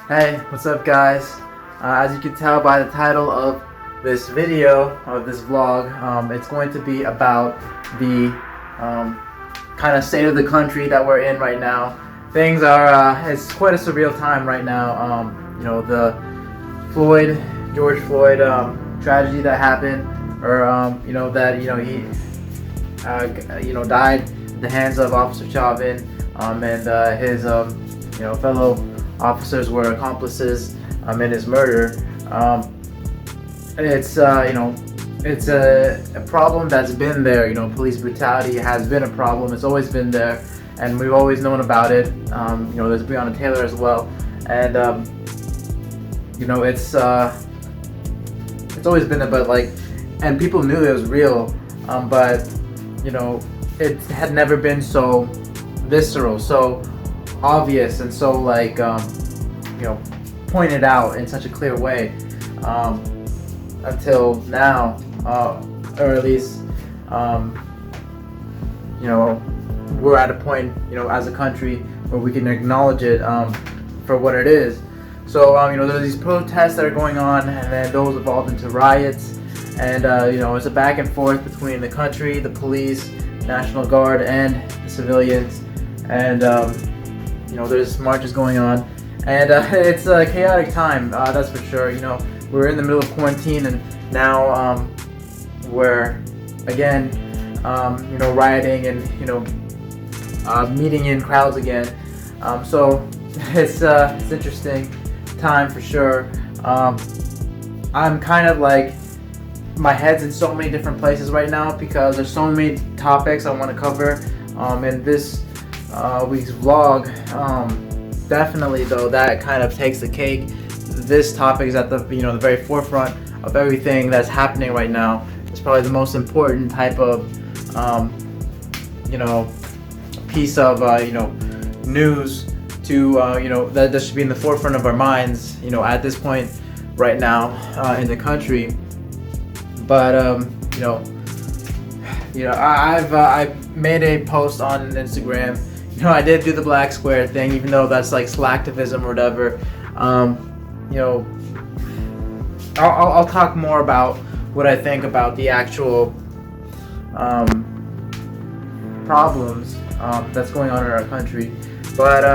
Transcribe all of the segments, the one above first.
Hey, what's up guys? As you can tell by the title of this video, of this vlog, it's going to be about the kind of state of the country that we're in right now. Things are, it's quite a surreal time right now. You know, the George Floyd tragedy that happened, or you know, that, you know, he died at the hands of Officer Chauvin, and his you know, fellow officers were accomplices in his murder. It's you know, it's a problem that's been there. You know, police brutality has been a problem. It's always been there, and we've always known about it. You know, there's Breonna Taylor as well, and you know, it's always been there. But like, and people knew it was real, but you know, it had never been so visceral, so obvious, and so like you know, pointed out in such a clear way until now, or at least you know, we're at a point, you know, as a country where we can acknowledge it for what it is. So you know, there's these protests that are going on, and then those evolved into riots, and you know, it's a back and forth between the country, the police, National Guard, and the civilians, and you know, there's marches going on, and it's a chaotic time, that's for sure. You know, we're in the middle of quarantine, and now we're again, you know, rioting and, you know, meeting in crowds again. So it's interesting time for sure. I'm kind of like, my head's in so many different places right now because there's so many topics I want to cover in this week's vlog. Definitely though, that kind of takes the cake. This topic is at the, you know, the very forefront of everything that's happening right now. It's probably the most important type of you know, piece of you know, news to you know, that should be in the forefront of our minds, you know, at this point right now in the country. But you know, I've made a post on Instagram. You know, I did do the black square thing, even though that's like slacktivism or whatever. You know, I'll talk more about what I think about the actual problems that's going on in our country. But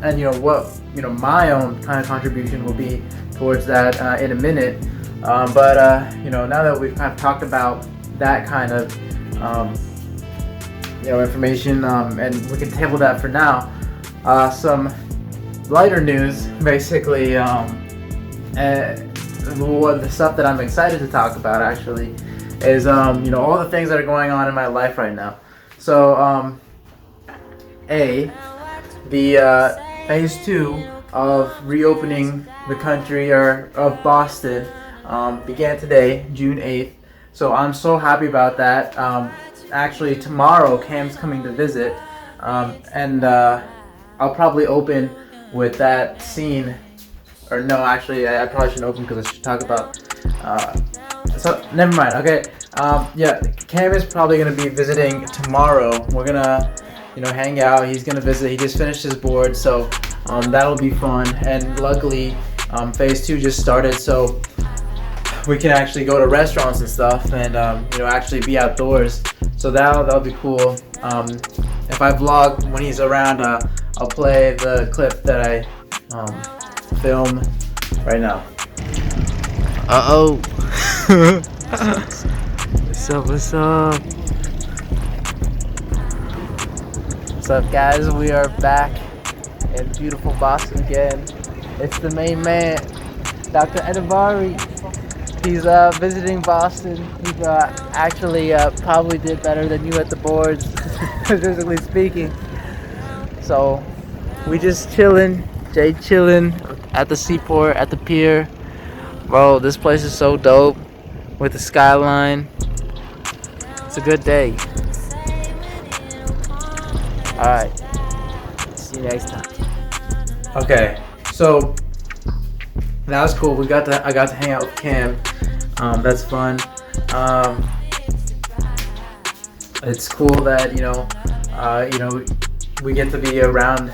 and you know what, you know, my own kind of contribution will be towards that in a minute. But you know, now that we've kind of talked about that kind of you know, information, and we can table that for now. Some lighter news, basically, the stuff that I'm excited to talk about actually is you know, all the things that are going on in my life right now. So the phase 2 of reopening the country, or of Boston, began today, June 8th. So I'm so happy about that. Actually, tomorrow Cam's coming to visit, and I'll probably open with that scene. Or no, actually, I probably shouldn't open because I should talk about. So never mind. Okay. Yeah, Cam is probably gonna be visiting tomorrow. We're gonna, you know, hang out. He's gonna visit. He just finished his board, so that'll be fun. And luckily, phase 2 just started, so we can actually go to restaurants and stuff, and you know, actually be outdoors. So that'll be cool. If I vlog when he's around, I'll play the clip that I film right now. What's up? What's up? What's up, guys? We are back in beautiful Boston again. It's the main man, Dr. Edivari. He's visiting Boston. He actually probably did better than you at the boards, physically speaking. So we just chilling, Jay chilling at the seaport, at the pier. Bro, this place is so dope with the skyline. It's a good day. Alright, see you next time. Okay, so that was cool. I got to hang out with Cam. That's fun. It's cool that, you know, You know, we get to be around,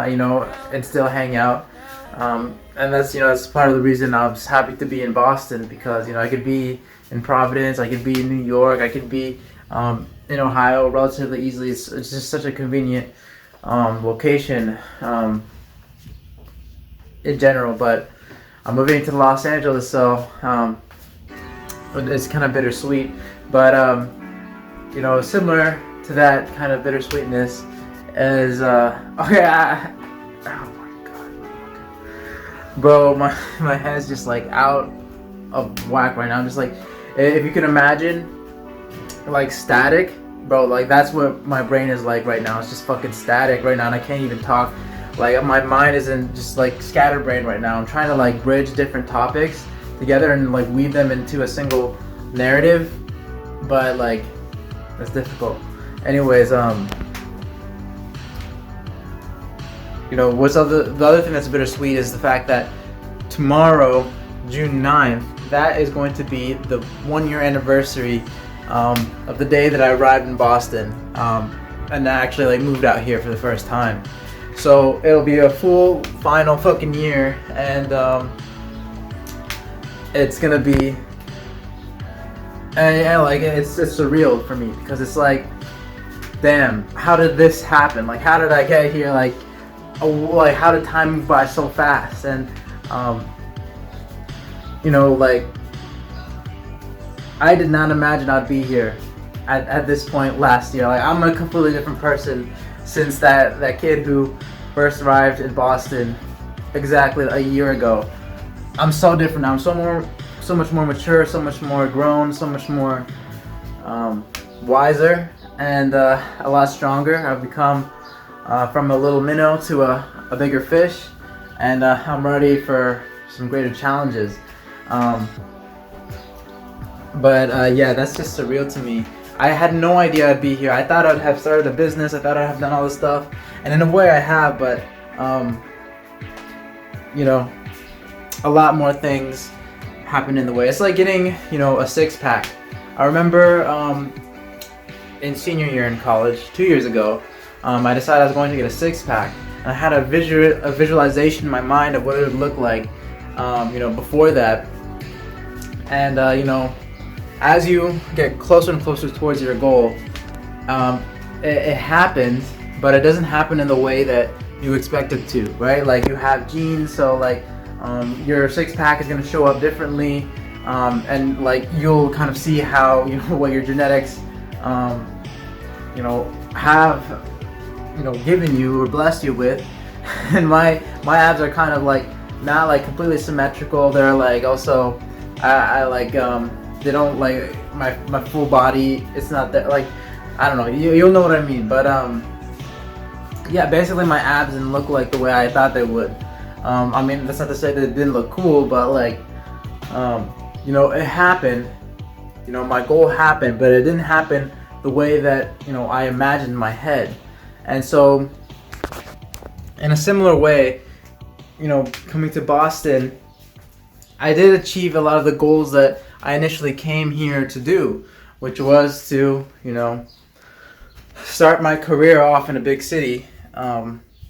you know, and still hang out. And that's, you know, that's part of the reason I was happy to be in Boston, because, you know, I could be in Providence, I could be in New York, I could be in Ohio relatively easily. It's just such a convenient location in general. But I'm moving to Los Angeles, so it's kind of bittersweet. But you know, similar to that kind of bittersweetness is okay. Oh my god, bro, my head's just like out of whack right now. I'm just like, if you can imagine like static, bro, like that's what my brain is like right now. It's just fucking static right now, and I can't even talk. Like my mind is in just like scatterbrain right now. I'm trying to like bridge different topics together and like weave them into a single narrative, but like it's difficult. Anyways, you know, the other thing that's bittersweet is the fact that tomorrow, June 9th, that is going to be the 1-year anniversary of the day that I arrived in Boston, and I actually like moved out here for the first time. So it'll be a full final fucking year, and it's gonna be, and yeah, like it's surreal for me, because it's like, damn, how did this happen? Like, how did I get here? Like how did time move by so fast? And you know, like I did not imagine I'd be here at this point last year. Like I'm a completely different person since that kid who first arrived in Boston exactly a year ago. I'm so different now. I'm so much more mature, so much more grown, so much more wiser, and a lot stronger. I've become from a little minnow to a bigger fish, and I'm ready for some greater challenges. But yeah, that's just surreal to me. I had no idea I'd be here. I thought I'd have started a business. I thought I'd have done all this stuff, and in a way I have, but you know, a lot more things happen in the way. It's like getting, you know, a six-pack. I remember in senior year in college 2 years ago, I decided I was going to get a six-pack, and I had a visualization in my mind of what it would look like, you know, before that. And you know, as you get closer and closer towards your goal, it happens, but it doesn't happen in the way that you expect it to, right? Like you have genes, so like your six-pack is going to show up differently, and like you'll kind of see how, you know, what your genetics, you know, have, you know, given you or blessed you with. And my abs are kind of like not like completely symmetrical. They're like also I like they don't like my full body. It's not that, like, I don't know, you'll know what I mean. But yeah, basically my abs didn't look like the way I thought they would. I mean, that's not to say that it didn't look cool, but like you know, it happened. You know, my goal happened, but it didn't happen the way that, you know, I imagined in my head. And so in a similar way, you know, coming to Boston, I did achieve a lot of the goals that I initially came here to do, which was to, you know, start my career off in a big city,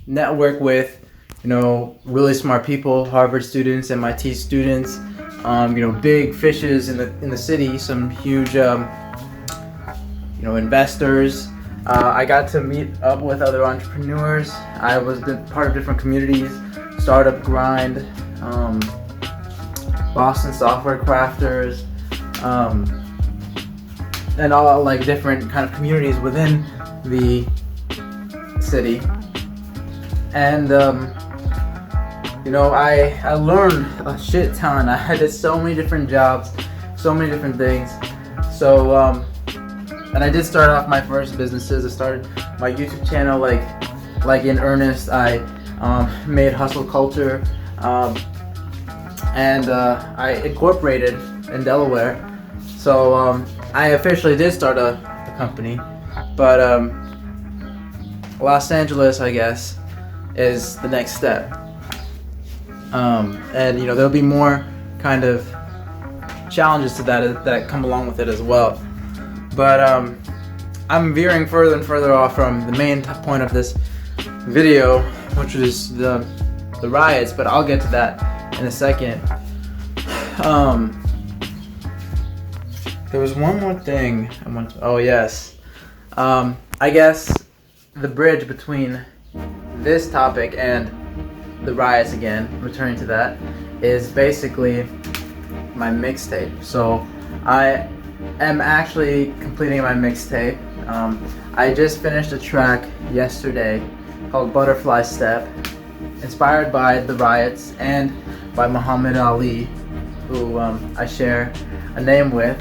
network with, you know, really smart people, Harvard students, MIT students, you know, big fishes in the city, some huge, you know, investors. I got to meet up with other entrepreneurs. I was part of different communities, Startup Grind, Boston Software Crafters, and all like different kind of communities within the city. And you know, I learned a shit ton. I did so many different jobs, so many different things. So and I did start off my first businesses. I started my YouTube channel like in earnest. I made Hustle Culture, and I incorporated in Delaware. So I officially did start a company, but Los Angeles, I guess, is the next step. And you know, there'll be more kind of challenges to that come along with it as well. But I'm veering further and further off from the main point of this video, which is the riots, but I'll get to that in a second. There was one more thing I want to, oh yes. I guess the bridge between this topic and the riots, again, returning to that, is basically my mixtape. So I am actually completing my mixtape. I just finished a track yesterday called Butterfly Step, inspired by the riots and by Muhammad Ali, who I share a name with.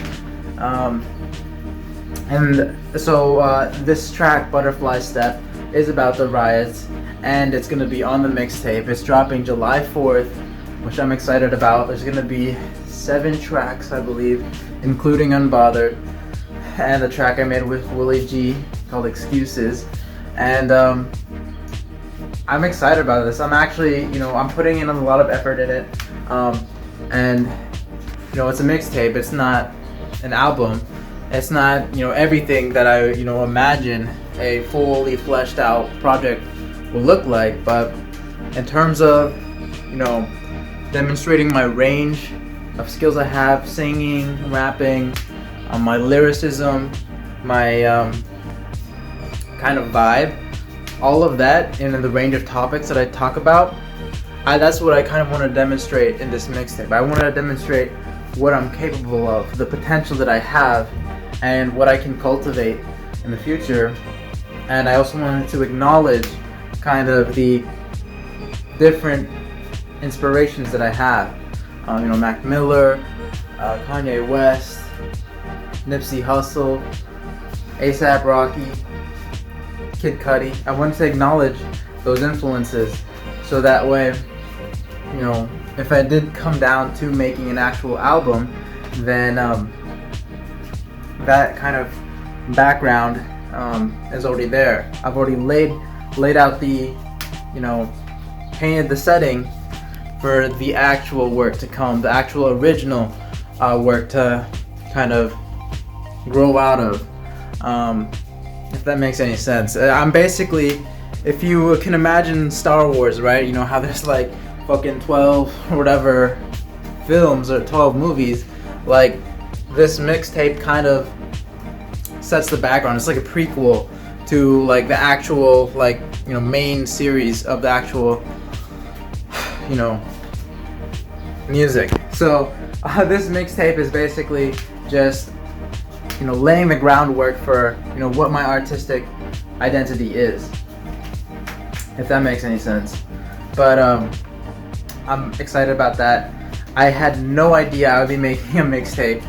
And so this track, Butterfly Step, is about the riots, and it's going to be on the mixtape. It's dropping July 4th, which I'm excited about. There's going to be 7 tracks, I believe, including Unbothered, and the track I made with Willie G called Excuses. And I'm excited about this. I'm actually, I'm putting in a lot of effort in it. And it's a mixtape. It's not an album. It's not, everything that I, imagine a fully fleshed out project will look like. But in terms of, demonstrating my range of skills I have, singing, rapping, my lyricism, my kind of vibe, all of that, and in the range of topics that I talk about, that's what I kind of want to demonstrate in this mixtape. I want to demonstrate what I'm capable of, the potential that I have, and what I can cultivate in the future. And I also wanted to acknowledge kind of the different inspirations that I have. Mac Miller, Kanye West, Nipsey Hussle, A$AP Rocky, Kid Cudi. I wanted to acknowledge those influences, so that way, if I did come down to making an actual album, then that kind of background is already there. I've already laid out the, painted the setting for the actual work to come, the actual original work to kind of grow out of, if that makes any sense. I'm basically, if you can imagine Star Wars, right? How there's like fucking 12 or whatever films or 12 movies, like this mixtape kind of sets the background. It's like a prequel to like the actual main series of the actual music. So this mixtape is basically just laying the groundwork for what my artistic identity is, if that makes any sense. But I'm excited about that. I had no idea I would be making a mixtape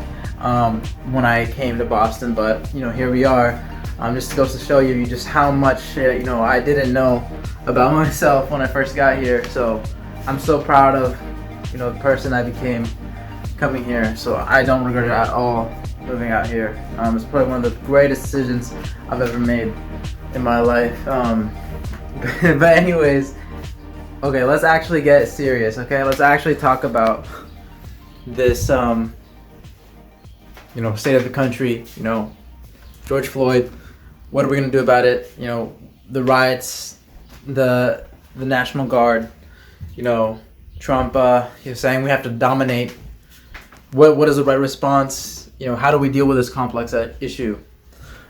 when I came to Boston, but here we are. Just goes to show you just how much I didn't know about myself when I first got here. So I'm so proud of the person I became coming here. So I don't regret it at all moving out here. It's probably one of the greatest decisions I've ever made in my life. But anyways, okay, let's actually get serious. Okay, let's actually talk about this state of the country. George Floyd. What are we gonna do about it? The riots, the National Guard. Trump. He was saying we have to dominate. What is the right response? How do we deal with this complex issue?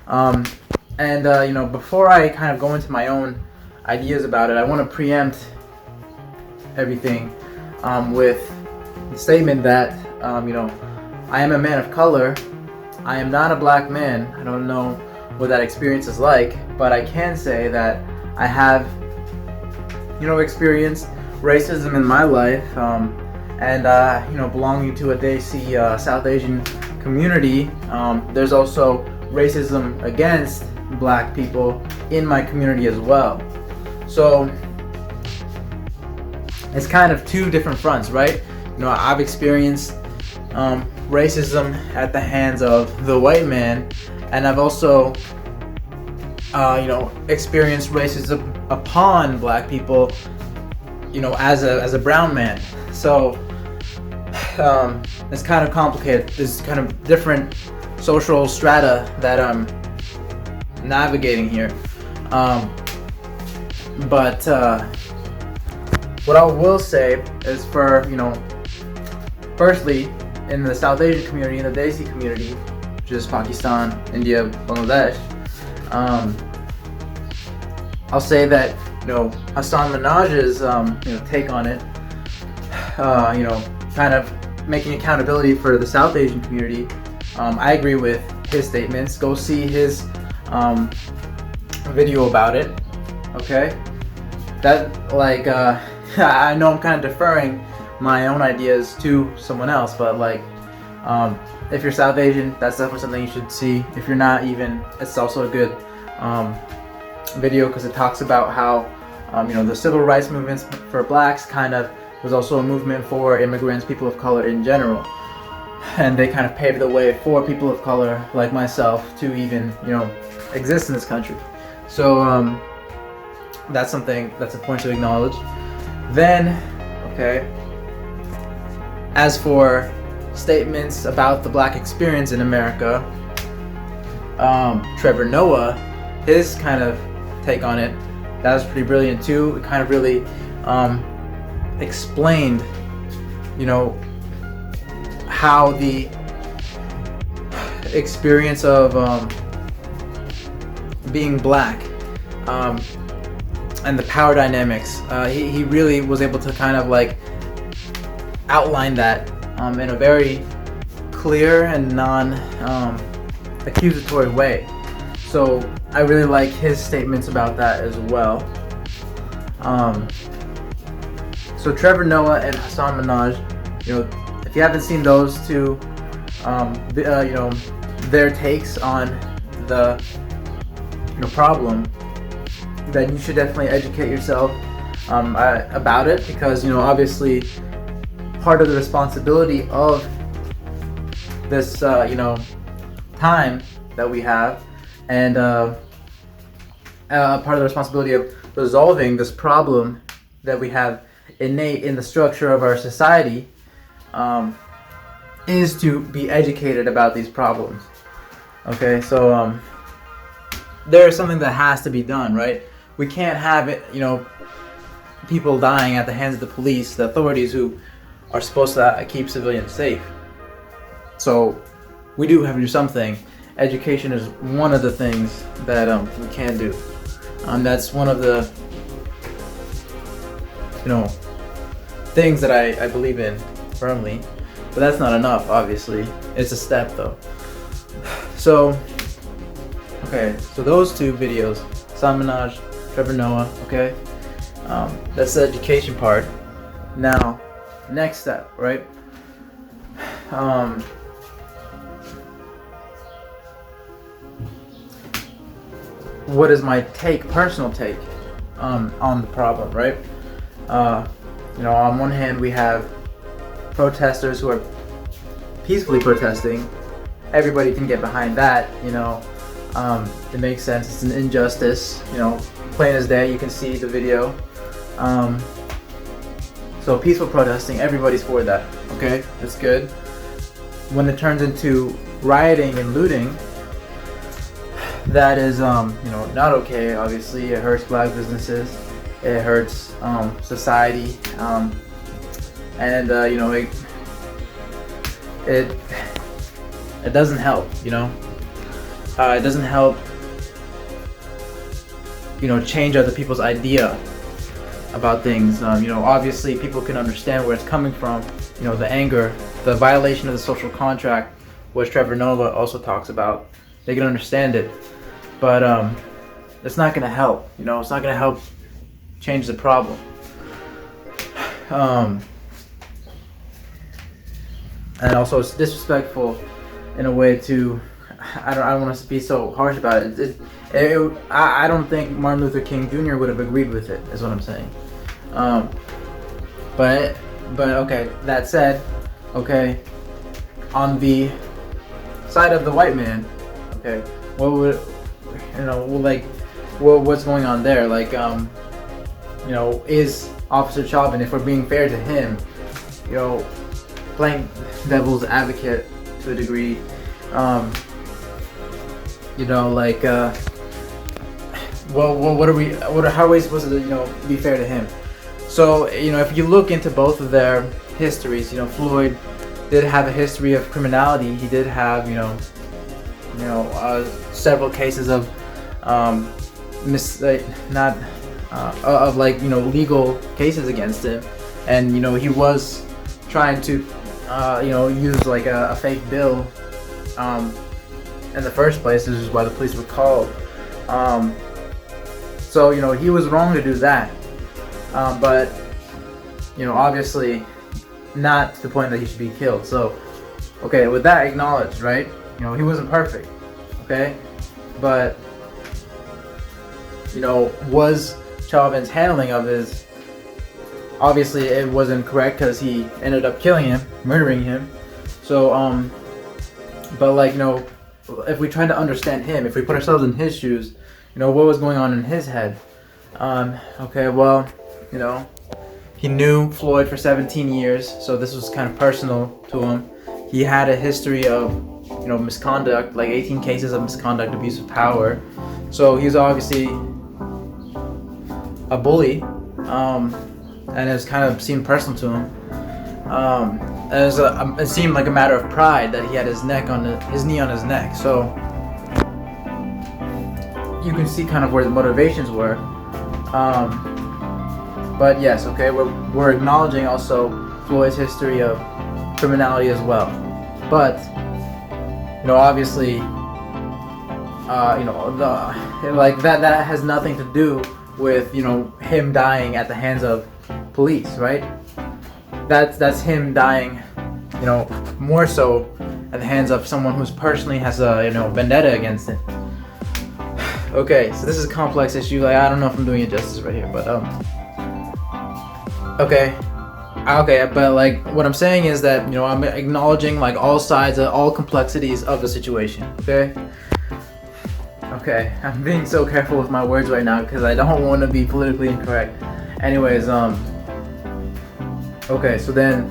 Before I kind of go into my own ideas about it, I want to preempt everything with the statement that I am a man of color. I am not a black man. I don't know what that experience is like, but I can say that I have experienced racism in my life, and belonging to a Desi South Asian community, there's also racism against black people in my community as well. So it's kind of two different fronts, right? I've experienced racism at the hands of the white man, and I've also experienced racism upon black people as a brown man. So it's kind of complicated. There's kind of different social strata that navigating here. But what I will say is, for firstly, in the South Asian community, in the Desi community, which is Pakistan, India, Bangladesh, I'll say that Hasan Minhaj's take on it, kind of making accountability for the South Asian community. I agree with his statements. Go see his video about it. Okay, that I know I'm kind of deferring my own ideas to someone else, but if you're South Asian, that's definitely something you should see. If you're not, even, it's also a good video, because it talks about how the civil rights movements for blacks kind of was also a movement for immigrants, people of color in general, and they kind of paved the way for people of color like myself to even exist in this country. So that's a point to acknowledge. Then, okay, as for statements about the black experience in America, Trevor Noah, his kind of take on it, that was pretty brilliant too. It kind of really explained how the experience of being black and the power dynamics, he really was able to kind of outline that in a very clear and non-accusatory way. So I really like his statements about that as well. So Trevor Noah and Hasan Minhaj, if you haven't seen those two, their takes on the problem, then you should definitely educate yourself about it, because obviously part of the responsibility of this time that we have, and part of the responsibility of resolving this problem that we have innate in the structure of our society, is to be educated about these problems. Okay, so there is something that has to be done, right? We can't have it, people dying at the hands of the police, the authorities who are supposed to keep civilians safe. So we do have to do something. Education is one of the things that we can do. That's one of the things that I believe in firmly, but that's not enough. Obviously, it's a step though. So okay, so those two videos, Hasan Minhaj, Trevor Noah. Okay, that's the education part. Now, next step, right? What is my personal take on the problem, right? On one hand, we have protesters who are peacefully protesting. Everybody can get behind that, it makes sense. It's an injustice, plain as day. You can see the video. So peaceful protesting, everybody's for that. Okay, that's good. When it turns into rioting and looting, that is not okay. Obviously, it hurts black businesses, it hurts society, and it doesn't help. It doesn't help change other people's idea about things. Obviously people can understand where it's coming from, the anger, the violation of the social contract, which Trevor Noah also talks about. They can understand it, but it's not going to help. It's not going to help change the problem. And also it's disrespectful in a way to, I don't want to be so harsh about it. I don't think Martin Luther King Jr. would have agreed with it, is what I'm saying. But okay, that said, okay, on the side of the white man, okay, what would, what's going on there? Is Officer Chauvin, if we're being fair to him, playing devil's advocate to a degree, how are we supposed to, be fair to him? So, if you look into both of their histories, Floyd did have a history of criminality. He did have, several cases of legal cases against him, and he was trying to use like a fake bill in the first place. This is why the police were called. So he was wrong to do that, but obviously not to the point that he should be killed. So okay, with that acknowledged, right? He wasn't perfect, okay, but was Chauvin's handling of his, obviously it wasn't correct because he ended up killing him, murdering him. So but if we try to understand him, if we put ourselves in his shoes, what was going on in his head? Okay, well, he knew Floyd for 17 years, so this was kind of personal to him. He had a history of misconduct, like 18 cases of misconduct, abuse of power. So he's obviously a bully, and it kind of seemed personal to him. It seemed like a matter of pride that he had his knee on his neck. So you can see kind of where the motivations were. But yes, okay, we're acknowledging also Floyd's history of criminality as well. But obviously, that has nothing to do with him dying at the hands of police, right? That's him dying, more so at the hands of someone who's personally has a vendetta against him. Okay, so this is a complex issue. I don't know if I'm doing it justice right here, but okay, but what I'm saying is that I'm acknowledging all sides, all complexities of the situation. Okay, I'm being so careful with my words right now because I don't want to be politically incorrect. Anyways, okay, so then,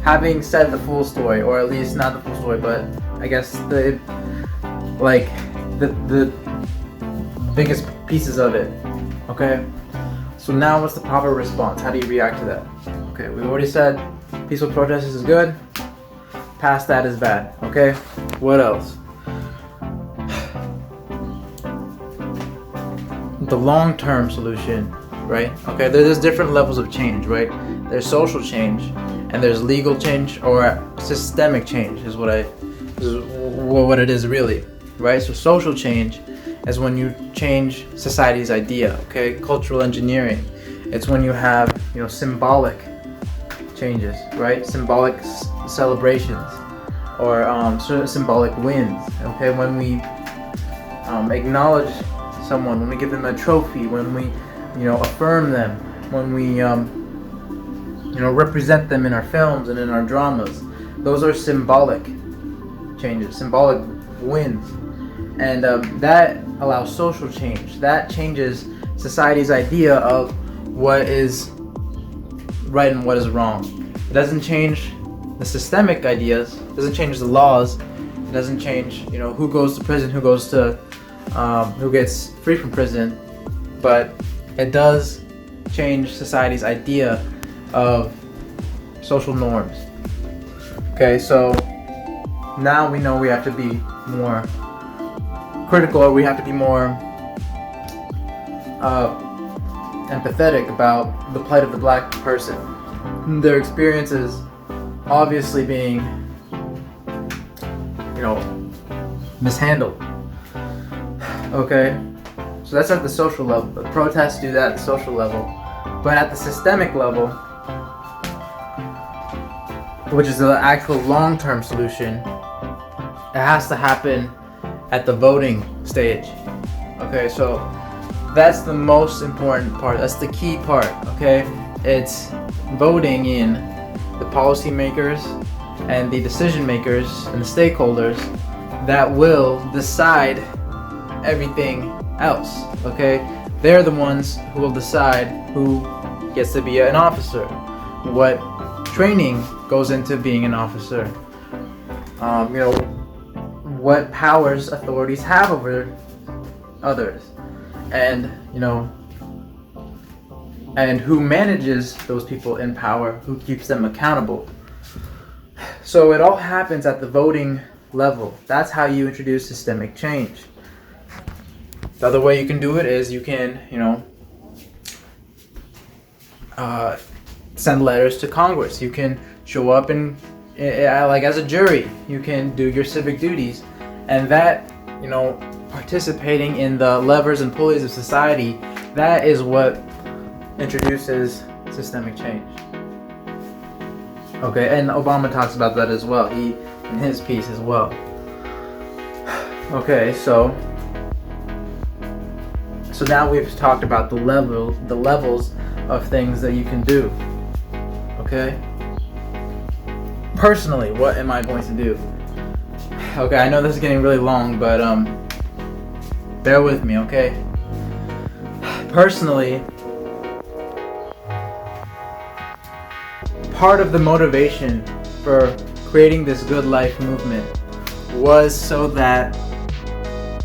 having said the full story, or at least not the full story, but I guess the biggest pieces of it, okay? So now what's the proper response? How do you react to that? Okay, we already said peaceful protest is good, past that is bad, okay? What else? The long-term solution, right? Okay, there's different levels of change, right? There's social change, and there's legal change, or systemic change is what it is really, right? So social change is when you change society's idea, okay? Cultural engineering, it's when you have symbolic changes, right? Symbolic celebrations, or sort of symbolic wins, okay? When we acknowledge someone, when we give them a trophy, when we affirm them, when we represent them in our films and in our dramas, those are symbolic changes, symbolic wins, and that allows social change. That changes society's idea of what is right and what is wrong. It doesn't change the systemic ideas, it doesn't change the laws, it doesn't change who goes to prison, who gets free from prison, but it does change society's idea of social norms. Okay, so now we know we have to be more critical, or we have to be more empathetic about the plight of the black person, their experiences obviously being mishandled. Okay, so that's at the social level. The protests do that at the social level, but at the systemic level, which is the actual long-term solution, it has to happen at the voting stage. Okay, so that's the most important part. That's the key part. Okay, it's voting in the policymakers and the decision makers and the stakeholders that will decide everything else. Okay, they're the ones who will decide who gets to be an officer, what training goes into being an officer, what powers authorities have over others, and and who manages those people in power, who keeps them accountable. So it all happens at the voting level. That's how you introduce systemic change. The other way you can do it is you can, send letters to Congress. You can show up and, like as a jury, you can do your civic duties, and that, participating in the levers and pulleys of society, that is what introduces systemic change. Okay, and Obama talks about that as well. He in his piece as well. Okay, so now we've talked about the levels of things that you can do. Okay? Personally, what am I going to do? Okay, I know this is getting really long, but bear with me, okay? Personally, part of the motivation for creating this good life movement was so that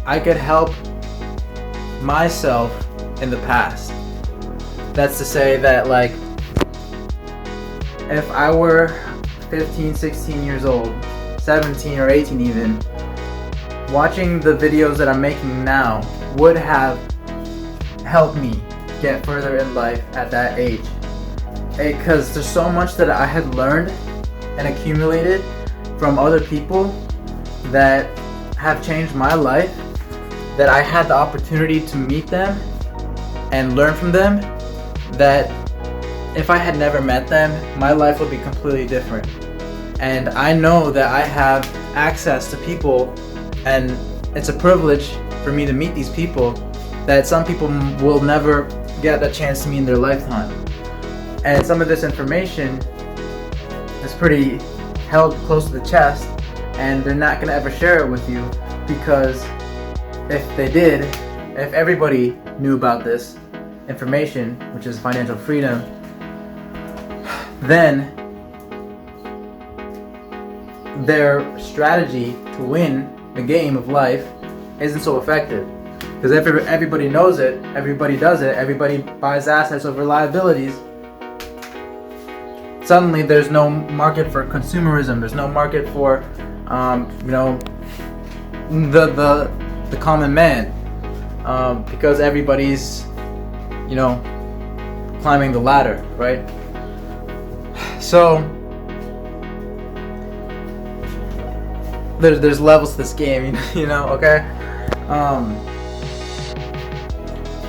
I could help myself in the past. That's to say that, like, if I were 15, 16 years old, 17 or 18 even, watching the videos that I'm making now would have helped me get further in life at that age. Because there's so much that I had learned and accumulated from other people that have changed my life, that I had the opportunity to meet them and learn from them, that if I had never met them, my life would be completely different. And I know that I have access to people, and it's a privilege for me to meet these people that some people will never get a chance to meet in their lifetime. And some of this information is pretty held close to the chest, and they're not going to ever share it with you, because if they did, if everybody knew about this information, which is financial freedom, then their strategy to win the game of life isn't so effective. Because everybody knows it, everybody does it, everybody buys assets over liabilities. Suddenly there's no market for consumerism, there's no market for the common man, because everybody's climbing the ladder, right? So there's levels to this game, okay?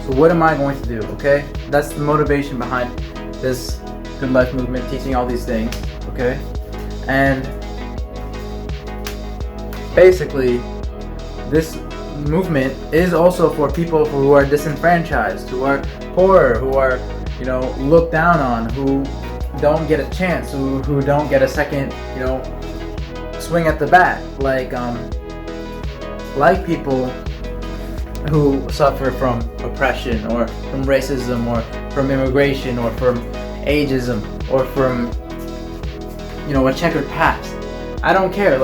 So what am I going to do, okay? That's the motivation behind this good life movement, teaching all these things, okay? And basically, this movement is also for people who are disenfranchised, who are poor, who are, looked down on, who don't get a chance, who don't get a second, swing at the bat, like people who suffer from oppression, or from racism, or from immigration, or from ageism, or from a checkered past. I don't care.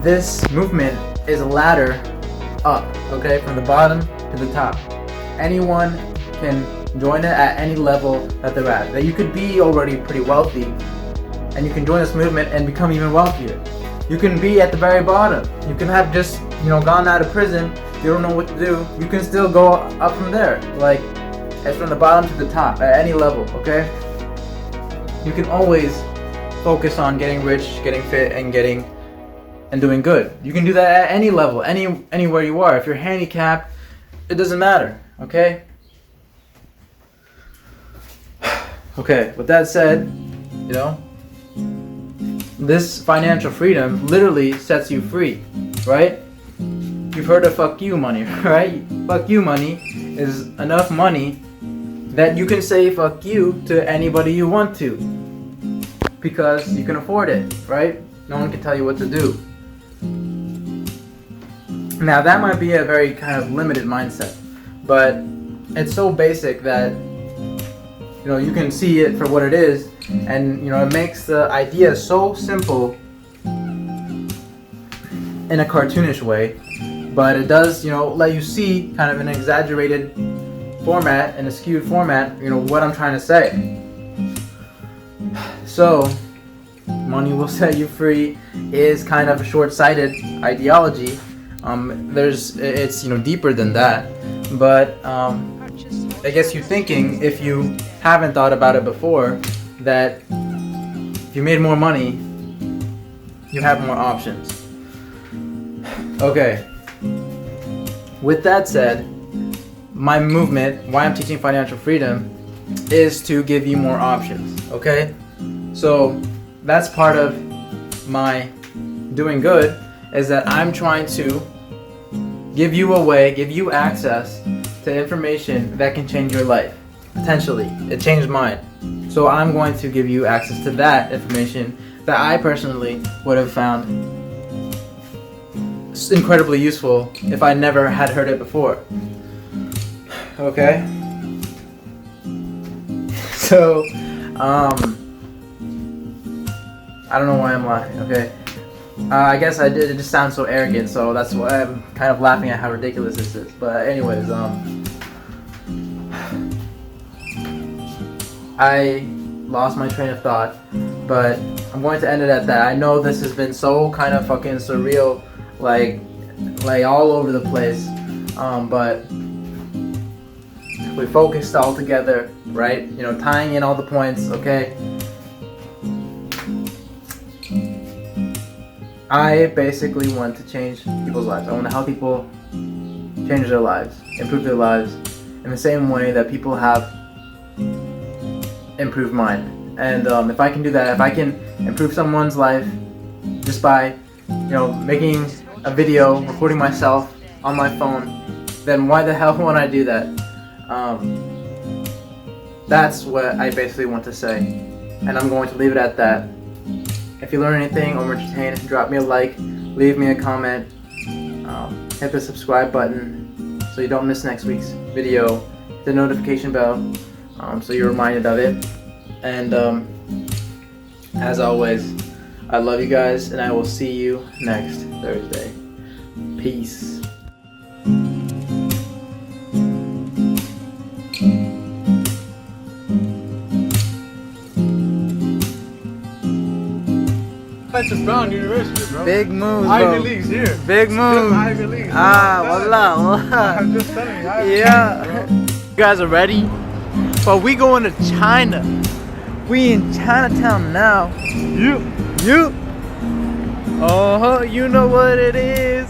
This movement is a ladder up, okay, from the bottom to the top. Anyone can join it at any level that they're at. That you could be already pretty wealthy, and you can join this movement and become even wealthier. You can be at the very bottom. You can have just gone out of prison. You don't know what to do. You can still go up from there. It's from the bottom to the top at any level, okay? You can always focus on getting rich, getting fit, and doing good. You can do that at any level, anywhere you are. If you're handicapped, it doesn't matter, okay? Okay, with that said, this financial freedom literally sets you free, right? You've heard of fuck you money, right? Fuck you money is enough money that you can say fuck you to anybody you want to, because you can afford it, right? No one can tell you what to do. Now that might be a very kind of limited mindset, but it's so basic that you can see it for what it is, and it makes the idea so simple in a cartoonish way, but it does, you know, let you see kind of an exaggerated format and a skewed format, you know, what I'm trying to say. So, money will set you free is kind of a short-sighted ideology. It's, you know, deeper than that, but I guess you're thinking, if you haven't thought about it before, that if you made more money, you have more options. Okay. With that said, my movement, why I'm teaching financial freedom, is to give you more options. Okay? So that's part of my doing good, is that I'm trying to give you a way, give you access to information that can change your life. Potentially. It changed mine. So I'm going to give you access to that information that I personally would have found incredibly useful if I never had heard it before. Okay? So, I don't know why I'm laughing, okay? I guess I did. It just sounds so arrogant, so that's why I'm kind of laughing at how ridiculous this is. But anyways, I lost my train of thought, but I'm going to end it at that. I know this has been so kind of fucking surreal, like all over the place, but if we focused all together, right? You know, tying in all the points, okay? I basically want to change people's lives. I want to help people change their lives, improve their lives in the same way that people have improved mine. And if I can do that, if I can improve someone's life just by, you know, making a video, recording myself on my phone, then why the hell won't I do that? That's what I basically want to say, and I'm going to leave it at that. If you learn anything or were entertained, drop me a like, leave me a comment, hit the subscribe button so you don't miss next week's video, hit the notification bell so you're reminded of it. And as always, I love you guys, and I will see you next Thursday. Peace. It's Brown University, bro. Big moves, bro. Ivy League's here. Big moves. Ivy League. Wallah. I'm just telling you. Ivy Yeah. League, bro. You guys are ready? But we going to China. We in Chinatown now. You. You know what it is.